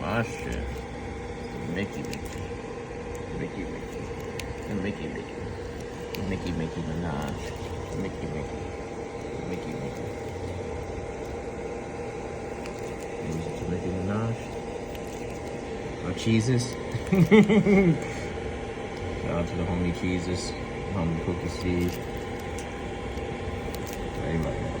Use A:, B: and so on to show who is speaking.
A: my shit. Mickey. Mickey Minaj. Mickey. Music to Nicki Minaj. Our cheeses. Shout out to the homie cheeses. Homie Cookie Steve. Everybody.